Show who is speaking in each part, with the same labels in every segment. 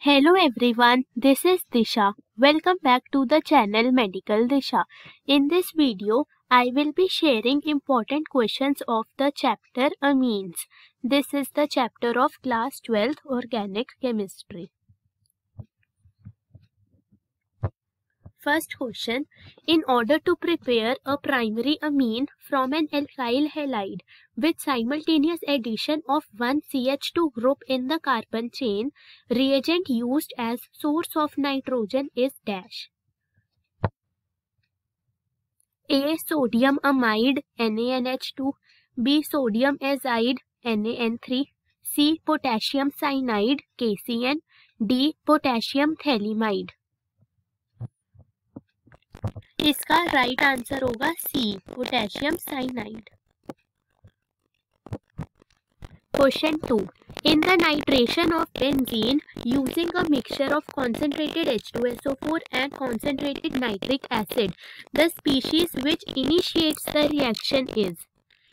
Speaker 1: Hello everyone, this is Disha. Welcome back to the channel Medical Disha. In this video, I will be sharing important questions of the chapter Amines. This is the chapter of class 12th Organic Chemistry. First question, in order to prepare a primary amine from an alkyl halide with simultaneous addition of one CH2 group in the carbon chain, reagent used as source of nitrogen is dash. A. Sodium amide NaNH2, B. Sodium azide NaN3, C. Potassium cyanide KCN, D. Potassium thaliamide. इसका right answer होगा C, potassium cyanide. Question 2. In the nitration of benzene using a mixture of concentrated H2SO4 and concentrated nitric acid, the species which initiates the reaction is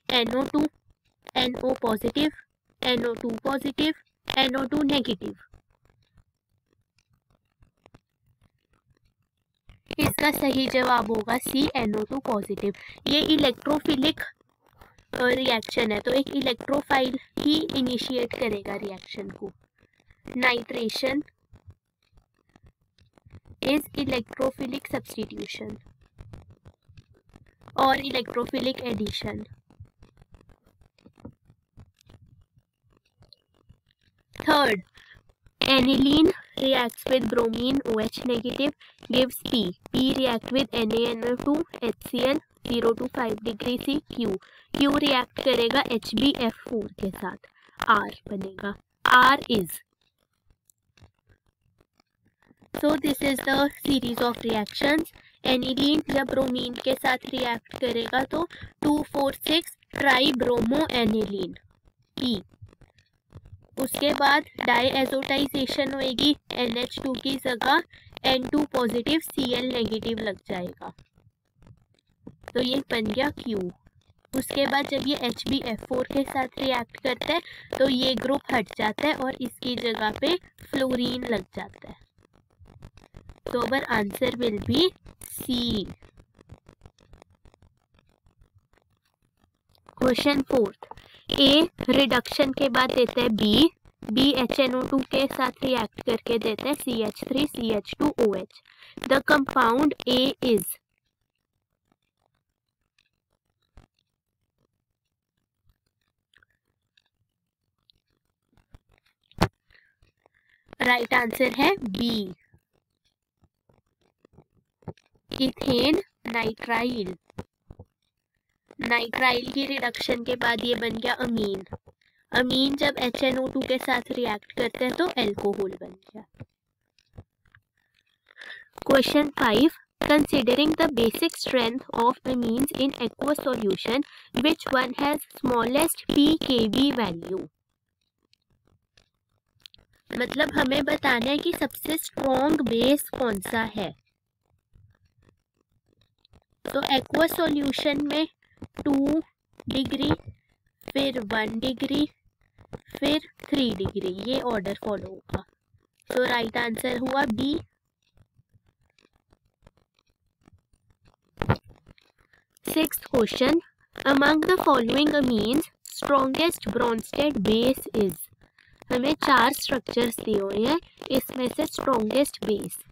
Speaker 1: NO2, NO positive, NO2 positive, NO2 negative. इसका सही जवाब होगा C, NO2 positive. ये electrophilic reaction है, तो एक electrophile ही initiate करेगा रिएक्शन को. नाइट्रेशन इज इलेक्ट्रोफिलिक सब्स्टिट्यूशन और electrophilic addition. Third, aniline reacts with bromine OH negative gives P. P react with NaNO2 HCl 0 to 5 degree C. Q react करेगा HbF4 के साथ. R बनेगा. R is. So this is the series of reactions. Aniline जब bromine के साथ react करेगा तो 2,4,6 ट्राइब्रोमोएनिलीन E. उसके बाद डाईएजोटाइजेशन होएगी, NH2 की जगह N2 पॉजिटिव Cl नेगेटिव लग जाएगा, तो ये बन गया Q. उसके बाद जब ये HbF4 के साथ रिएक्ट करता है तो ये ग्रुप हट जाता है और इसकी जगह पे फ्लोरीन लग जाता है, तो our answer will be C. Question 4. A reduction के बाद देता है बी HNO2 के साथ रिएक्ट करके देता है CH3 CH2OH. The compound A is. Right answer है बी, इथेन नाइट्राइल. नाइट्राइल की रिडक्शन के बाद ये बन गया अमीन. अमीन जब HNO2 के साथ रिएक्ट करते हैं तो एल्कोहल बन गया. Question 5. Considering the basic strength of amines in aqueous solution, which one has smallest pKb value. मतलब हमें बताना है कि सबसे स्ट्रॉन्ग बेस कौन सा है. तो एक्वस सॉल्यूशन में 2 डिग्री, फिर 1 डिग्री, फिर 3 डिग्री, ये ऑर्डर फॉलो होगा. तो राइट आंसर हुआ B. Sixth question. Among the following amines strongest Bronsted base is. हमें 4 स्ट्रक्चर्स दिए हुए हैं, इसमें से स्ट्रॉन्गेस्ट बेस.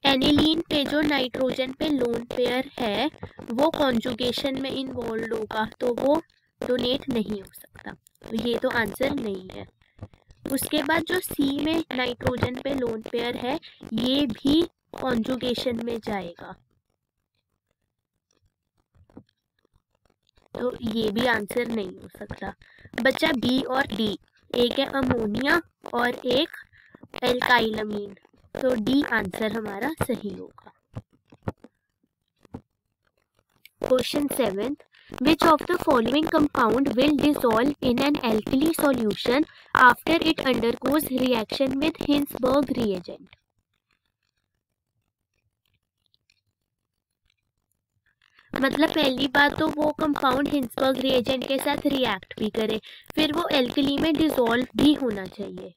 Speaker 1: एनिलीन पे जो नाइट्रोजन पे लोन पेयर है वो कॉन्जुगेशन में इन्वॉल्व होगा, तो वो डोनेट नहीं हो सकता, तो ये तो आंसर नहीं है. उसके बाद जो सी में नाइट्रोजन पे लोन पेयर है ये भी कॉन्जुगेशन में जाएगा, तो ये भी आंसर नहीं हो सकता. बचा बी और डी. एक है अमोनिया और एक एल्काइलमीन, तो डी आंसर हमारा सही होगा. Question 7. Which of the following compound will dissolve in an alkali solution after it undergoes reaction with Hinsberg reagent? मतलब पहली बात तो वो कंपाउंड हिंसबर्ग रिएजेंट के साथ रिएक्ट भी करे, फिर वो एल्कली में डिसॉल्व भी होना चाहिए।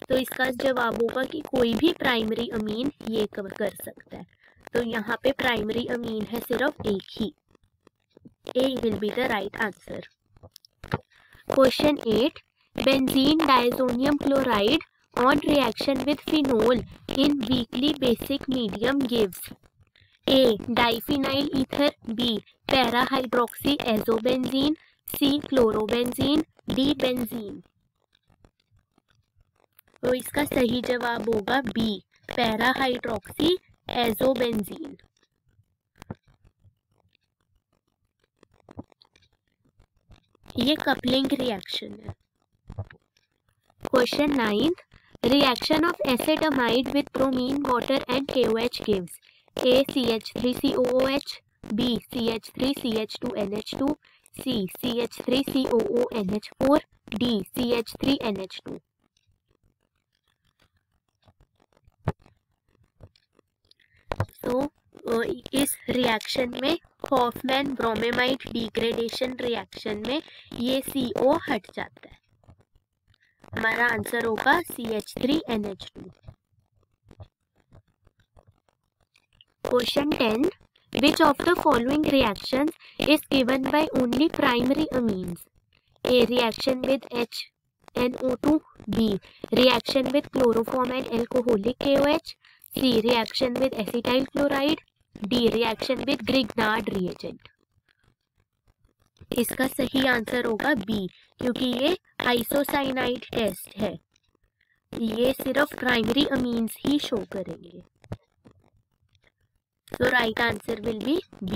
Speaker 1: तो इसका जवाब होगा कि कोई भी प्राइमरी अमीन ये कर सकता है। तो यहाँ पे प्राइमरी अमीन है सिर्फ एक ही। A will be the right answer. Question 8. Benzene diazonium chloride on reaction with phenol in weakly basic medium gives A. Diphenyl ether, B. Para-hydroxyazobenzene, C. Chlorobenzene, D. Benzene। तो इसका सही जवाब होगा B. Para-hydroxyazobenzene। ये coupling reaction है। Question 9. Reaction of acetamide with bromine water and KOH gives A. CH3COOH, B. CH3CH2NH2, C. CH3COONH4, D. CH3NH2। तो इस reaction में हॉफमैन ब्रोमेमाइड डिग्रेडेशन रिएक्शन में ये CO हट जाता है। हमारा आंसर होगा CH3NH2। Question 10. Which of the following reactions is given by only primary amines? A. Reaction with HNO2, B. Reaction with chloroform and alcoholic KOH, C. Reaction with acetyl chloride, D. Reaction with Grignard reagent। इसका सही answer होगा B, क्योंकि ये isocyanide test है, ये सिर्फ primary amines ही show करेंगे। So right answer will be B.